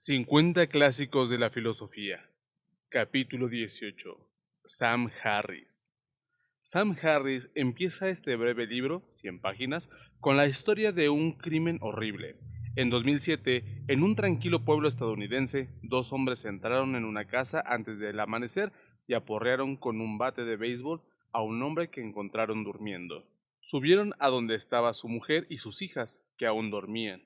50 clásicos de la filosofía. Capítulo 18. Sam Harris. Sam Harris empieza este breve libro, 100 páginas, con la historia de un crimen horrible. En 2007, en un tranquilo pueblo estadounidense, dos hombres entraron en una casa antes del amanecer y aporrearon con un bate de béisbol a un hombre que encontraron durmiendo. Subieron a donde estaba su mujer y sus hijas, que aún dormían.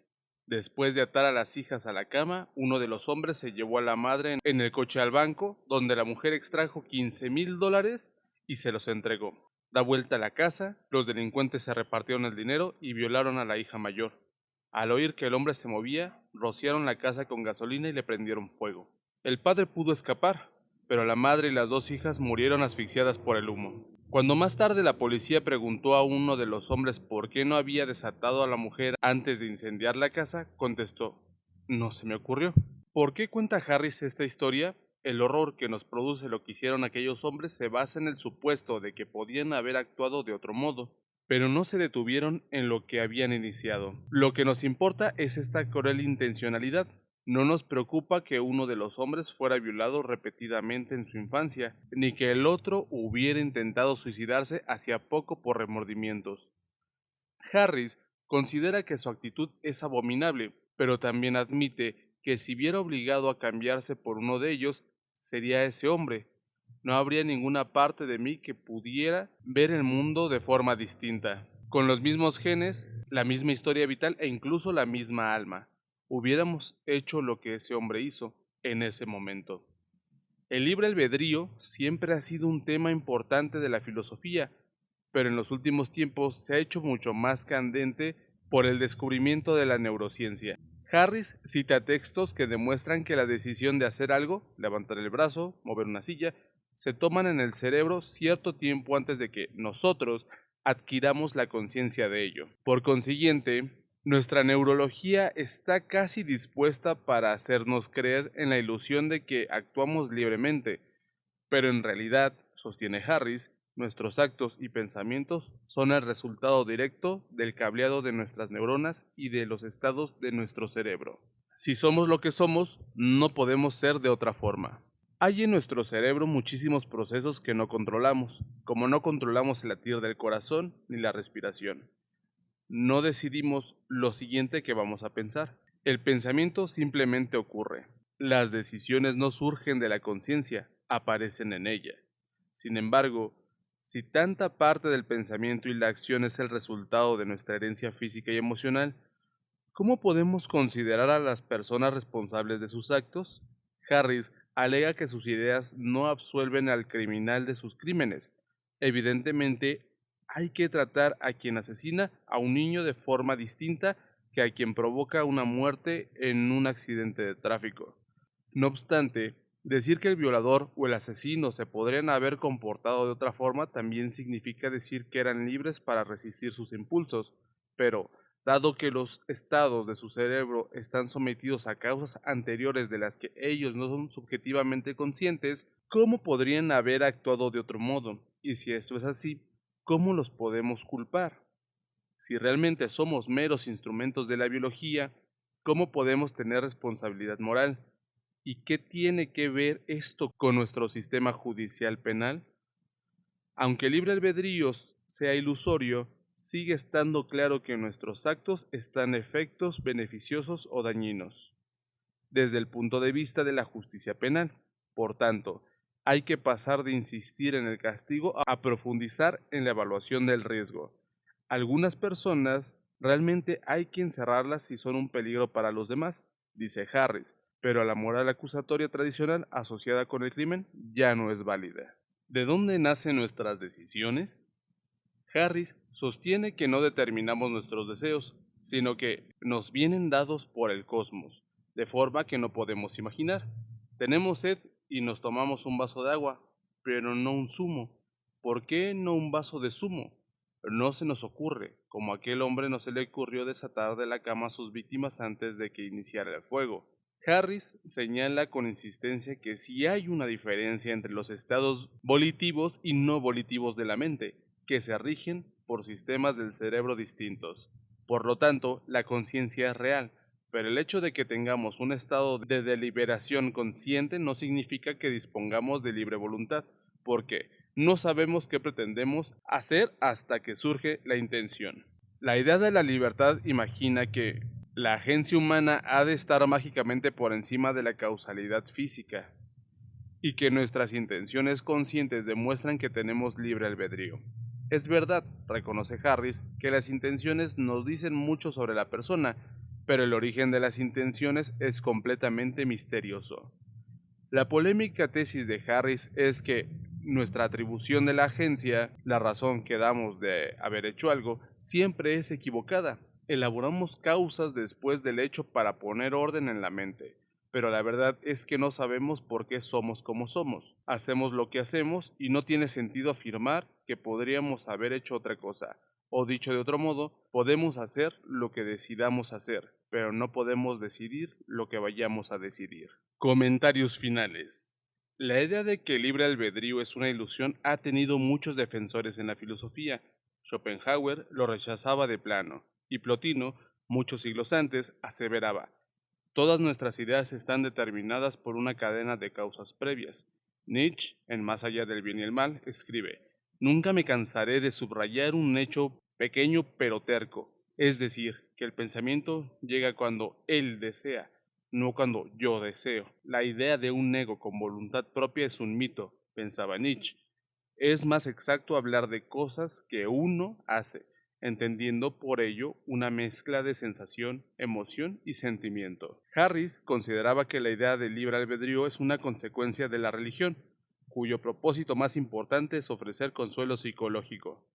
Después de atar a las hijas a la cama, uno de los hombres se llevó a la madre en el coche al banco, donde la mujer extrajo $15,000 y se los entregó. Da vuelta a la casa, los delincuentes se repartieron el dinero y violaron a la hija mayor. Al oír que el hombre se movía, rociaron la casa con gasolina y le prendieron fuego. El padre pudo escapar, pero la madre y las dos hijas murieron asfixiadas por el humo. Cuando más tarde la policía preguntó a uno de los hombres por qué no había desatado a la mujer antes de incendiar la casa, contestó: "No se me ocurrió". ¿Por qué cuenta Harris esta historia? El horror que nos produce lo que hicieron aquellos hombres se basa en el supuesto de que podían haber actuado de otro modo, pero no se detuvieron en lo que habían iniciado. Lo que nos importa es esta cruel intencionalidad. No nos preocupa que uno de los hombres fuera violado repetidamente en su infancia, ni que el otro hubiera intentado suicidarse hacía poco por remordimientos. Harris considera que su actitud es abominable, pero también admite que si viera obligado a cambiarse por uno de ellos, sería ese hombre. No habría ninguna parte de mí que pudiera ver el mundo de forma distinta, con los mismos genes, la misma historia vital e incluso la misma alma. Hubiéramos hecho lo que ese hombre hizo en ese momento. El libre albedrío siempre ha sido un tema importante de la filosofía, pero en los últimos tiempos se ha hecho mucho más candente por el descubrimiento de la neurociencia. Harris cita textos que demuestran que la decisión de hacer algo, levantar el brazo, mover una silla, se toman en el cerebro cierto tiempo antes de que nosotros adquiramos la conciencia de ello. Por consiguiente, nuestra neurología está casi dispuesta para hacernos creer en la ilusión de que actuamos libremente, pero en realidad, sostiene Harris, nuestros actos y pensamientos son el resultado directo del cableado de nuestras neuronas y de los estados de nuestro cerebro. Si somos lo que somos, no podemos ser de otra forma. Hay en nuestro cerebro muchísimos procesos que no controlamos, como no controlamos el latir del corazón ni la respiración. No decidimos lo siguiente que vamos a pensar. El pensamiento simplemente ocurre. Las decisiones no surgen de la conciencia, aparecen en ella. Sin embargo, si tanta parte del pensamiento y la acción es el resultado de nuestra herencia física y emocional, ¿cómo podemos considerar a las personas responsables de sus actos? Harris alega que sus ideas no absuelven al criminal de sus crímenes. Evidentemente, hay que tratar a quien asesina a un niño de forma distinta que a quien provoca una muerte en un accidente de tráfico. No obstante, decir que el violador o el asesino se podrían haber comportado de otra forma también significa decir que eran libres para resistir sus impulsos, pero, dado que los estados de su cerebro están sometidos a causas anteriores de las que ellos no son subjetivamente conscientes, ¿cómo podrían haber actuado de otro modo? Y si esto es así, ¿cómo los podemos culpar? Si realmente somos meros instrumentos de la biología, ¿cómo podemos tener responsabilidad moral? ¿Y qué tiene que ver esto con nuestro sistema judicial penal? Aunque el libre albedrío sea ilusorio, sigue estando claro que nuestros actos están efectos beneficiosos o dañinos, desde el punto de vista de la justicia penal. Por tanto, hay que pasar de insistir en el castigo a profundizar en la evaluación del riesgo. Algunas personas realmente hay que encerrarlas si son un peligro para los demás, dice Harris, pero la moral acusatoria tradicional asociada con el crimen ya no es válida. ¿De dónde nacen nuestras decisiones? Harris sostiene que no determinamos nuestros deseos, sino que nos vienen dados por el cosmos, de forma que no podemos imaginar. Tenemos sed y nos tomamos un vaso de agua, pero no un zumo. ¿Por qué no un vaso de zumo? No se nos ocurre, como a aquel hombre no se le ocurrió desatar de la cama a sus víctimas antes de que iniciara el fuego. Harris señala con insistencia que sí hay una diferencia entre los estados volitivos y no volitivos de la mente, que se rigen por sistemas del cerebro distintos. Por lo tanto, la conciencia es real, pero el hecho de que tengamos un estado de deliberación consciente no significa que dispongamos de libre voluntad, porque no sabemos qué pretendemos hacer hasta que surge la intención. La idea de la libertad imagina que la agencia humana ha de estar mágicamente por encima de la causalidad física, y que nuestras intenciones conscientes demuestran que tenemos libre albedrío. Es verdad, reconoce Harris, que las intenciones nos dicen mucho sobre la persona, pero el origen de las intenciones es completamente misterioso. La polémica tesis de Harris es que nuestra atribución de la agencia, la razón que damos de haber hecho algo, siempre es equivocada. Elaboramos causas después del hecho para poner orden en la mente, pero la verdad es que no sabemos por qué somos como somos. Hacemos lo que hacemos y no tiene sentido afirmar que podríamos haber hecho otra cosa. O dicho de otro modo, podemos hacer lo que decidamos hacer, pero no podemos decidir lo que vayamos a decidir. Comentarios finales. La idea de que el libre albedrío es una ilusión ha tenido muchos defensores en la filosofía. Schopenhauer lo rechazaba de plano, y Plotino, muchos siglos antes, aseveraba: todas nuestras ideas están determinadas por una cadena de causas previas. Nietzsche, en Más allá del bien y el mal, escribe: nunca me cansaré de subrayar un hecho pequeño pero terco, es decir, que el pensamiento llega cuando él desea, no cuando yo deseo. La idea de un ego con voluntad propia es un mito, pensaba Nietzsche. Es más exacto hablar de cosas que uno hace, entendiendo por ello una mezcla de sensación, emoción y sentimiento. Harris consideraba que la idea del libre albedrío es una consecuencia de la religión, cuyo propósito más importante es ofrecer consuelo psicológico.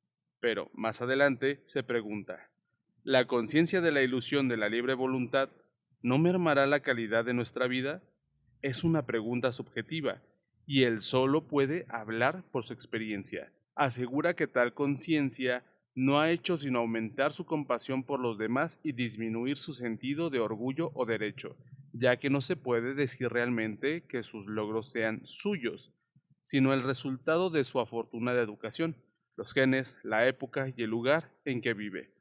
Pero, más adelante, se pregunta: ¿la conciencia de la ilusión de la libre voluntad no mermará la calidad de nuestra vida? Es una pregunta subjetiva, y él solo puede hablar por su experiencia. Asegura que tal conciencia no ha hecho sino aumentar su compasión por los demás y disminuir su sentido de orgullo o derecho, ya que no se puede decir realmente que sus logros sean suyos, sino el resultado de su afortunada educación, los genes, la época y el lugar en que vive.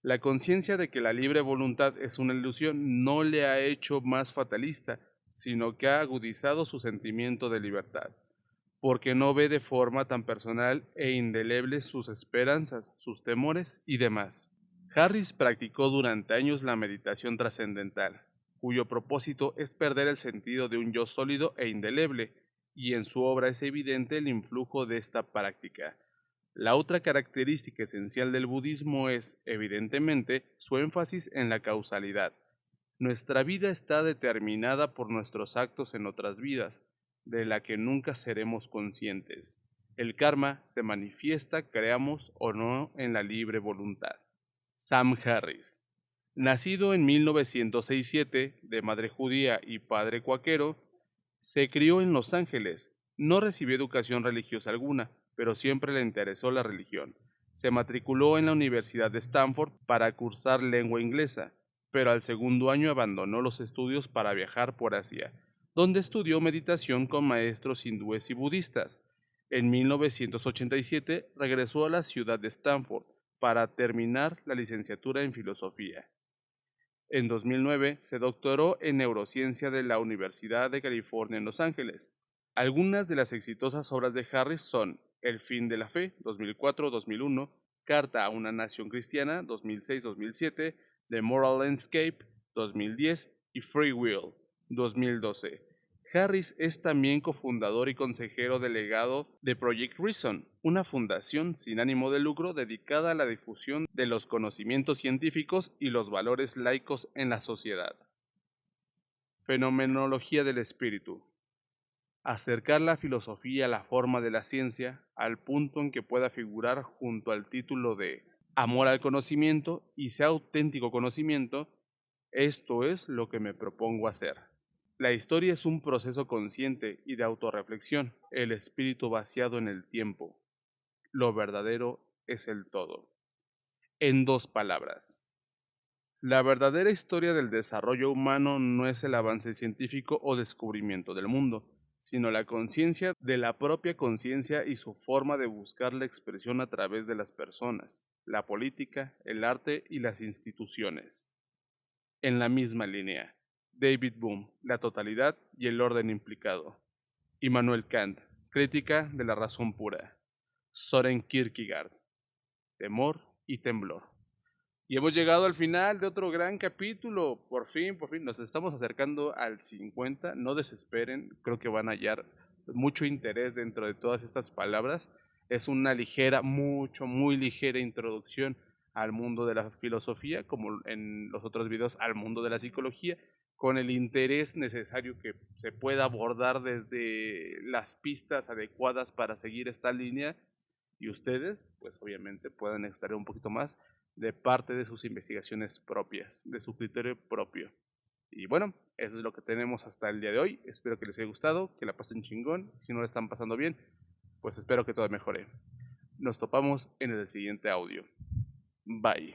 La conciencia de que la libre voluntad es una ilusión no le ha hecho más fatalista, sino que ha agudizado su sentimiento de libertad, porque no ve de forma tan personal e indeleble sus esperanzas, sus temores y demás. Harris practicó durante años la meditación trascendental, cuyo propósito es perder el sentido de un yo sólido e indeleble, y en su obra es evidente el influjo de esta práctica. La otra característica esencial del budismo es, evidentemente, su énfasis en la causalidad. Nuestra vida está determinada por nuestros actos en otras vidas, de la que nunca seremos conscientes. El karma se manifiesta, creamos o no, en la libre voluntad. Sam Harris. Nacido en 1967, de madre judía y padre cuáquero, se crió en Los Ángeles. No recibió educación religiosa alguna, pero siempre le interesó la religión. Se matriculó en la Universidad de Stanford para cursar lengua inglesa, pero al segundo año abandonó los estudios para viajar por Asia, donde estudió meditación con maestros hindúes y budistas. En 1987 regresó a la ciudad de Stanford para terminar la licenciatura en filosofía. En 2009 se doctoró en neurociencia de la Universidad de California en Los Ángeles. Algunas de las exitosas obras de Harris son El fin de la fe, 2004-2001, Carta a una nación cristiana, 2006-2007, The Moral Landscape, 2010 y Free Will, 2012. Harris es también cofundador y consejero delegado de Project Reason, una fundación sin ánimo de lucro dedicada a la difusión de los conocimientos científicos y los valores laicos en la sociedad. Fenomenología del espíritu. Acercar la filosofía a la forma de la ciencia, al punto en que pueda figurar junto al título de Amor al conocimiento y sea auténtico conocimiento, esto es lo que me propongo hacer. La historia es un proceso consciente y de autorreflexión, el espíritu vaciado en el tiempo. Lo verdadero es el todo. En dos palabras, la verdadera historia del desarrollo humano no es el avance científico o descubrimiento del mundo, sino la conciencia de la propia conciencia y su forma de buscar la expresión a través de las personas, la política, el arte y las instituciones. en la misma línea. David Bohm, la totalidad y el orden implicado. Immanuel Kant, crítica de la razón pura. Soren Kierkegaard, temor y temblor. Y hemos llegado al final de otro gran capítulo. Por fin, nos estamos acercando al 50. No desesperen, creo que van a hallar mucho interés dentro de todas estas palabras. Es una ligera, muy ligera introducción al mundo de la filosofía, como en los otros videos al mundo de la psicología, con el interés necesario que se pueda abordar desde las pistas adecuadas para seguir esta línea, y ustedes, pues obviamente pueden extraer un poquito más de parte de sus investigaciones propias, de su criterio propio. Y bueno, eso es lo que tenemos hasta el día de hoy. Espero que les haya gustado, que la pasen chingón. Si no la están pasando bien, pues espero que todo mejore. Nos topamos en el siguiente audio. Bye.